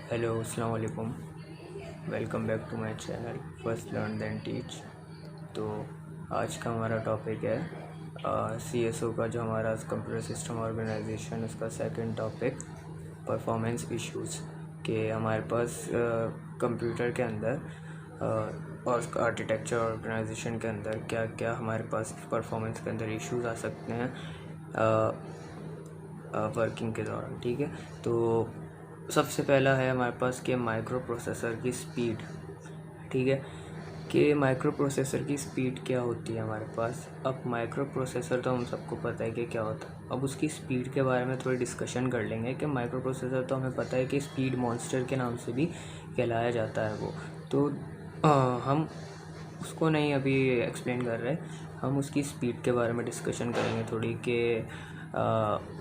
Hello अस्सलाम वालेकुम। Welcome back to my channel first learn then teach. तो आज का हमारा टॉपिक है CSO का, जो हमारा कंप्यूटर सिस्टम ऑर्गेनाइजेशन, उसका सेकंड टॉपिक परफॉर्मेंस इश्यूज़। के हमारे पास कंप्यूटर के अंदर और आर्किटेक्चर ऑर्गेनाइजेशन के अंदर क्या क्या हमारे पास परफॉर्मेंस के अंदर इश्यूज़ आ सकते हैं वर्किंग के दौरान। ठीक है, तो सबसे पहला है हमारे पास कि माइक्रो प्रोसेसर की स्पीड। ठीक है, कि माइक्रो प्रोसेसर की स्पीड क्या होती है हमारे पास। अब माइक्रो प्रोसेसर तो हम सबको पता है कि क्या होता है। अब उसकी स्पीड के बारे में थोड़ी डिस्कशन कर लेंगे कि माइक्रो प्रोसेसर तो हमें पता है कि स्पीड मॉन्स्टर के नाम से भी कहलाया जाता है वो। तो हम उसको नहीं अभी एक्सप्लेन कर रहे, हम उसकी स्पीड के बारे में डिस्कशन करेंगे थोड़ी कि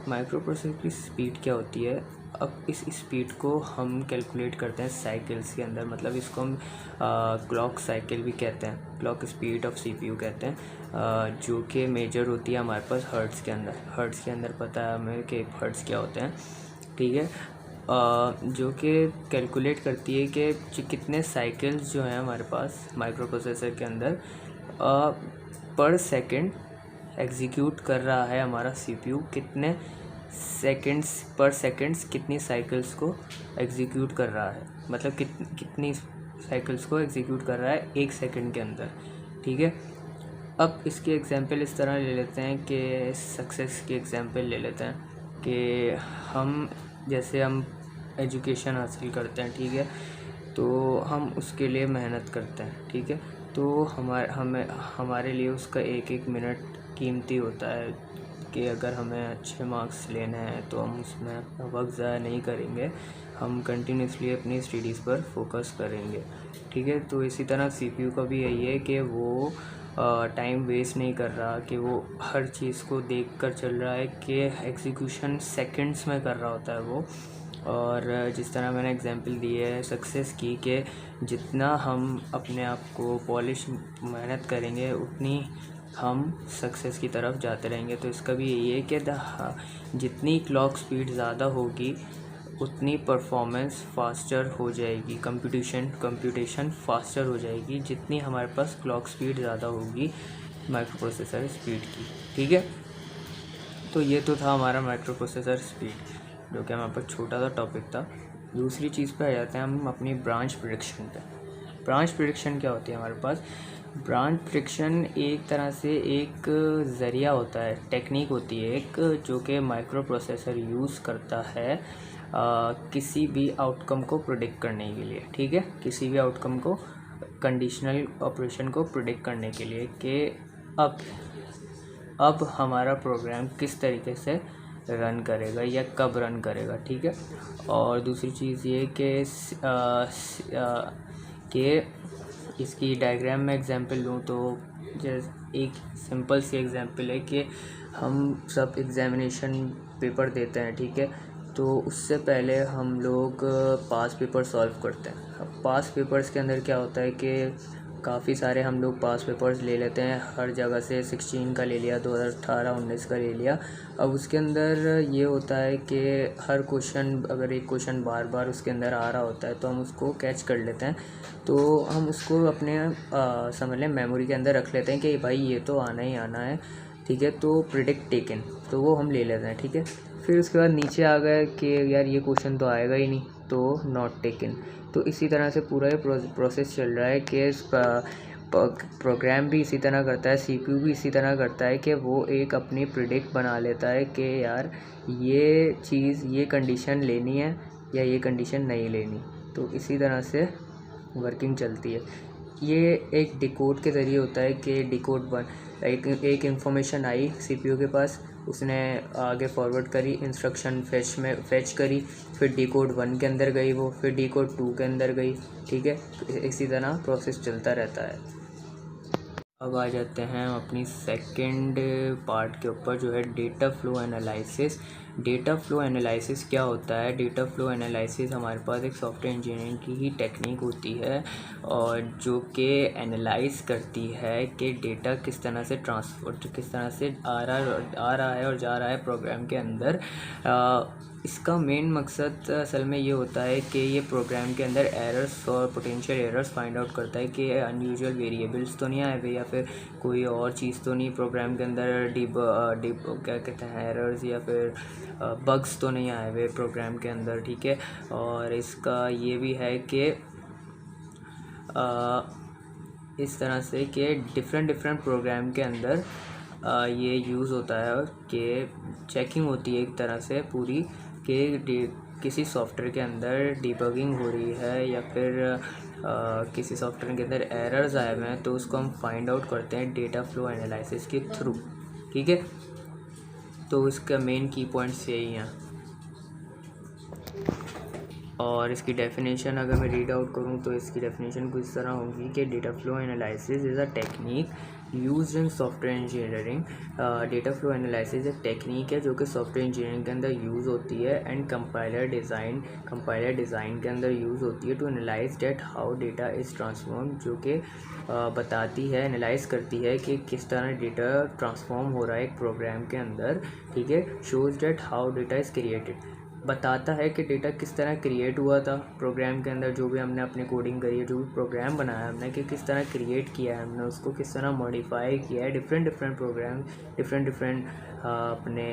माइक्रो प्रोसेसर की स्पीड क्या होती है। अब इस स्पीड को हम कैलकुलेट करते हैं साइकिल्स के अंदर, मतलब इसको हम क्लॉक साइकिल भी कहते हैं, क्लॉक स्पीड ऑफ CPU कहते हैं, जो कि मेजर होती है हमारे पास हर्ट्ज़ के अंदर। हर्ट्ज़ के अंदर पता है हमें कि हर्ट्ज़ क्या होते हैं। ठीक है, जो कि कैलकुलेट करती है कि कितने साइकिल्स जो हैं हमारे पास माइक्रो प्रोसेसर के अंदर पर सेकंड एग्जीक्यूट कर रहा है हमारा CPU, कितने सेकंड्स पर सेकंड्स कितनी साइकिल्स को एग्जीक्यूट कर रहा है, मतलब कितनी साइकिल्स को एग्जीक्यूट कर रहा है एक सेकंड के अंदर। ठीक है, अब इसकी एग्जांपल इस तरह ले लेते हैं कि सक्सेस की एग्जांपल ले लेते हैं कि हम जैसे हम एजुकेशन हासिल करते हैं। ठीक है, तो हम उसके लिए मेहनत करते हैं। ठीक है, तो हमारे लिए उसका एक एक मिनट कीमती होता है कि अगर हमें अच्छे मार्क्स लेने हैं तो हम उसमें अपना वक्त ज़ाया नहीं करेंगे, हम कंटिन्यूसली अपनी स्टडीज़ पर फोकस करेंगे। ठीक है, तो इसी तरह CPU का भी यही है कि वो टाइम वेस्ट नहीं कर रहा, कि वो हर चीज़ को देख कर चल रहा है कि एग्जीक्यूशन सेकंड्स में कर रहा होता है वो। और जिस तरह मैंने एग्जांपल दी है सक्सेस की, कि जितना हम अपने आप को पॉलिश मेहनत करेंगे उतनी हम सक्सेस की तरफ जाते रहेंगे। तो इसका भी यही है कि जितनी क्लॉक स्पीड ज़्यादा होगी उतनी परफॉर्मेंस फास्टर हो जाएगी, कंप्यूटेशन फास्टर हो जाएगी जितनी हमारे पास क्लॉक स्पीड ज़्यादा होगी माइक्रो प्रोसेसर स्पीड की। ठीक है, तो ये तो था हमारा माइक्रो प्रोसेसर स्पीड, जो कि हमारे पास छोटा सा टॉपिक था। दूसरी चीज़ पे आ जाते हैं हम अपनी ब्रांच प्रेडिक्शन पे। ब्रांच प्रेडिक्शन क्या होती है हमारे पास। ब्रांच प्रेडिक्शन एक तरह से एक ज़रिया होता है, टेक्निक होती है एक, जो कि माइक्रो प्रोसेसर यूज़ करता है किसी भी आउटकम को प्रेडिक्ट करने के लिए। ठीक है, किसी भी आउटकम को, कंडीशनल ऑपरेशन को प्रेडिक्ट करने के लिए कि अब हमारा प्रोग्राम किस तरीके से रन करेगा या कब रन करेगा। ठीक है, और दूसरी चीज़ ये कि इसकी डायग्राम में एग्जांपल लूँ तो जैसे एक सिंपल सी एग्जांपल है कि हम सब एग्जामिनेशन पेपर देते हैं। ठीक है, तो उससे पहले हम लोग पास पेपर सॉल्व करते हैं। अब पास पेपर्स के अंदर क्या होता है कि काफ़ी सारे हम लोग पास पेपर्स ले लेते हैं, हर जगह से 16 का ले लिया, 2018 19 का ले लिया। अब उसके अंदर ये होता है कि हर क्वेश्चन, अगर एक क्वेश्चन बार बार उसके अंदर आ रहा होता है तो हम उसको कैच कर लेते हैं, तो हम उसको अपने समझ लें मेमोरी के अंदर रख लेते हैं कि भाई ये तो आना ही आना है। ठीक है, तो प्रिडिक्ट टेकन, तो वो हम ले लेते हैं। ठीक है, फिर उसके बाद नीचे आ गए कि यार ये क्वेश्चन तो आएगा ही नहीं, तो नॉट टेकन। तो इसी तरह से पूरा ये प्रोसेस चल रहा है कि प्रोग्राम भी इसी तरह करता है, CPU भी इसी तरह करता है कि वो एक अपनी प्रिडिक्ट बना लेता है कि यार ये चीज़, ये कंडीशन लेनी है या ये कंडीशन नहीं लेनी। तो इसी तरह से वर्किंग चलती है। ये एक डिकोड के ज़रिए होता है कि डिकोड वन, एक इंफॉर्मेशन आई CPU के पास, उसने आगे फॉरवर्ड करी, इंस्ट्रक्शन फैच करी, फिर डिकोड 1 के अंदर गई वो, फिर डिकोड 2 के अंदर गई। ठीक है, तो इसी तरह प्रोसेस चलता रहता है। अब आ जाते हैं हम अपनी सेकंड पार्ट के ऊपर, जो है data flow analysis. Data flow analysis क्या होता है। डेटा फ्लो एनालिसिस हमारे पास एक सॉफ्टवेयर इंजीनियरिंग की ही टेक्निक होती है, और जो कि एनालाइज करती है कि डेटा किस तरह से ट्रांसफर, किस तरह से आ रहा है और जा रहा है प्रोग्राम के अंदर, इसका मेन मकसद असल में ये होता है कि ये प्रोग्राम के अंदर एरर्स और पोटेंशियल एरर्स फाइंड आउट करता है कि अनयूजुअल वेरिएबल्स तो नहीं आए हुए या फिर कोई और चीज़ तो नहीं प्रोग्राम के अंदर डिब क्या कहते हैं एरर्स या फिर बग्स तो नहीं आए हुए प्रोग्राम के अंदर, ठीक है। और इसका ये भी है कि इस तरह से कि डिफरेंट प्रोग्राम के अंदर ये यूज़ होता है कि चेकिंग होती है एक तरह से पूरी कि किसी सॉफ्टवेयर के अंदर डिबगिंग हो रही है या फिर किसी सॉफ्टवेयर के अंदर एरर्स आए हुए हैं, तो उसको हम फाइंड आउट करते हैं डेटा फ्लो एनालिसिस के थ्रू, ठीक है। तो इसका मेन की पॉइंट्स यही हैं। और इसकी डेफिनेशन अगर मैं रीड आउट करूँ तो इसकी डेफिनेशन कुछ इस तरह होगी कि data flow analysis is a technique used in software engineering. Data flow analysis एक टेक्निक है जो कि सॉफ्टवेयर इंजीनियरिंग के अंदर यूज़ होती है एंड कंपाइलर डिज़ाइन के अंदर यूज़ होती है to analyse that how data is transform, जो कि बताती है, एनालाइज करती है कि किस तरह डेटा ट्रांसफॉर्म हो रहा है एक प्रोग्राम के अंदर, ठीक है। Shows that how data is created, बताता है कि डेटा किस तरह क्रिएट हुआ था प्रोग्राम के अंदर, जो भी हमने अपने कोडिंग करी है, जो भी प्रोग्राम बनाया हमने, कि किस तरह क्रिएट किया है हमने उसको, किस तरह मॉडिफाई किया है डिफरेंट प्रोग्राम डिफरेंट अपने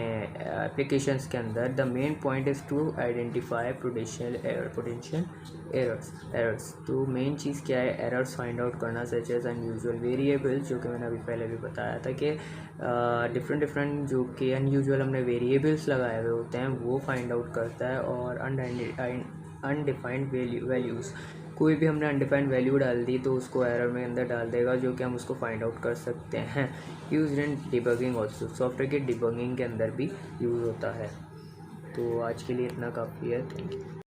एप्लीकेशंस के अंदर। The main point is to identify potential errors. तो मेन चीज़ क्या है, एरर्स फाइंड आउट करना, सच एज अनयूजुअल वेरिएबल्स, जो कि मैंने अभी पहले भी बताया था कि डिफरेंट जो कि अनयूजुअल हमने वेरिएबल्स लगाए हुए होते हैं वो फाइंड आउट करता है। और अनडिफाइंड वैल्यूज़, कोई भी हमने अनडिफाइंड वैल्यू डाल दी तो उसको एरर में अंदर डाल देगा, जो कि हम उसको फाइंड आउट कर सकते हैं। Use in debugging also, software के डिबगिंग के अंदर भी यूज़ होता है। तो आज के लिए इतना काफ़ी है, थैंक यू।